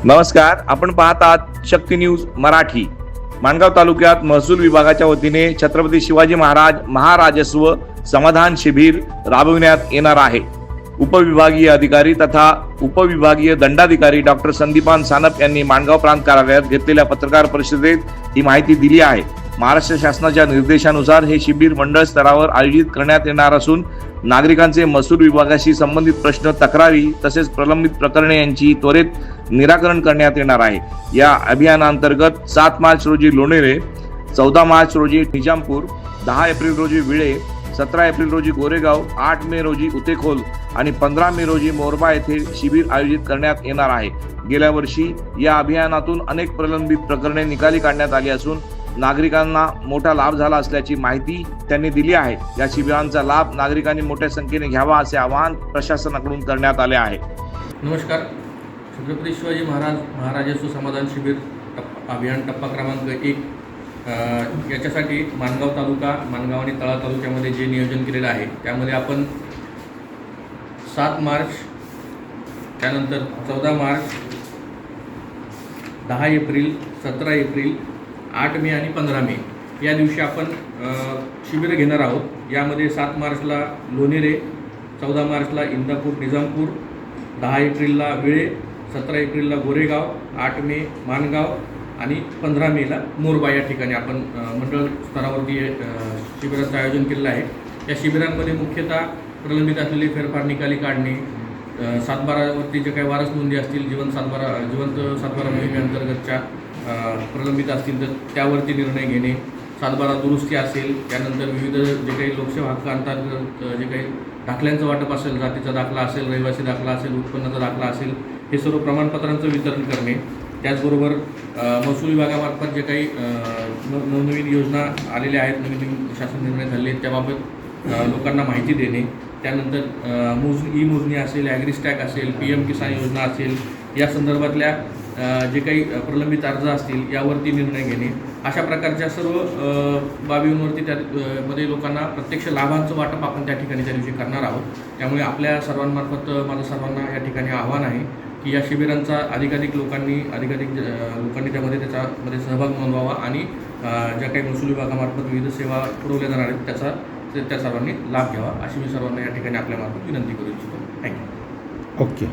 नमस्कार, आपण पाहत आहात शक्ती न्यूज मराठी। माणगाव तालुक्यात महसूल विभागाच्या वतीने छत्रपती शिवाजी महाराज महाराजस्व समाधान शिबिर राबविण्यात येणार आहे। उपविभागीय अधिकारी तथा उपविभागीय दंडाधिकारी डॉक्टर संदीपान सानप यांनी माणगाव प्रांत कार्यालयात घेतलेल्या पत्रकार परिषदेत ही माहिती दिली आहे। महाराष्ट्र शासनाच्या निर्देशानुसार हे शिबिर मंडळ स्तरावर आयोजित करण्यात येणार असून नागरिकांचे महसूल विभागाशी संबंधित प्रश्न, तक्रारी तसेच प्रलंबित प्रकरणे यांची त्वरित निराकरण करण्यात येणार आहे। या अभियानांतर्गत 7 मार्च रोजी लोणेरे, 14 मार्च रोजी निजामपूर, 10 एप्रिल रोजी विळे, 17 एप्रिल रोजी गोरेगाव, 8 मे रोजी उतेखोल आणि 15 मे रोजी मोरबा येथे शिबिर आयोजित करण्यात येणार आहे। गेल्या वर्षी या अभियानातून अनेक प्रलंबित प्रकरणे निकाली काढण्यात आली असून नागरिकांना मोठा लाभ झाला असल्याची माहिती त्यांनी दिली आहे। या शिबिरांचा लाभ नागरिकांनी मोठ्या संख्येने घ्यावा असे आवाहन प्रशासनाकडून करण्यात आले आहे। नमस्कार, छत्रपती शिवाजी महाराजस्व समाधान शिबिर अभियान टप्पा क्रमांक 1 याच्यासाठी माणगाव तालुका, माणगाव आणि तळा तालुक्यामध्ये जे नियोजन केलेलं आहे त्यामध्ये आपण 7 मार्च, त्यानंतर 14 मार्च, 10 एप्रिल, 17 एप्रिल, 8 मे आणि 15 मे या दिवशी आपण शिबिर घेणार आहोत। यामध्ये 7 मार्चला लोणेरे, 14 मार्चला इंदापूर निजामपूर, 10 एप्रिलला विळे, 17 एप्रिलला गोरेगाव, 8 मे माणगाव आणि 15 मेला मोरबा या ठिकाणी आपण मंडळ स्तरावरती शिबिराचं आयोजन केलेलं आहे। या शिबिरांमध्ये मुख्यतः प्रलंबित असलेली फेरफार निकाली काढणे, 7/12वरती जे काही वारस नोंदी असतील, जिवंत 7/12 मोहिमेअंतर्गतच्या प्रलंबित असतील तर त्यावरती निर्णय घेणे, 7/12 दुरुस्ती असेल, त्यानंतर विविध जे काही लोकसेवा हक्क अंतर्गत जे काही दाखल्यांचं वाटप असेल, जातीचा दाखला असेल, रहिवासी दाखला असेल, उत्पन्नाचा दाखला असेल, हे सर्व प्रमाणपत्रांचं वितरण करणे। त्याचबरोबर महसूल विभागामार्फत जे काही नवनवीन योजना आलेल्या आहेत, नवीन शासन निर्णय झाले आहेत त्याबाबत लोकांना माहिती देणे। त्यानंतर ई मोजणी असेल, ॲग्रिस्टॅक असेल, PM किसान योजना असेल, या संदर्भातल्या जे काही प्रलंबित अर्ज असतील यावरती निर्णय घेणे। अशा प्रकारच्या सर्व बाबींवरती त्यामध्ये लोकांना प्रत्यक्ष लाभांचं वाटप आपण त्या ठिकाणी त्या दिवशी करणार आहोत। त्यामुळे आपल्या सर्वांमार्फत माझं सर्वांना या ठिकाणी आव्हान आहे की या शिबिरांचा अधिकाधिक लोकांनी त्यामध्ये त्याच्यामध्ये सहभाग नोंदवावा आणि ज्या काही महसूल विभागामार्फत विविध सेवा पुरवल्या जाणार आहेत त्या सर्वांनी लाभ घ्यावा अशी मी सर्वांना या ठिकाणी आपल्यामार्फत विनंती करू इच्छितो। थँक्यू। ओके।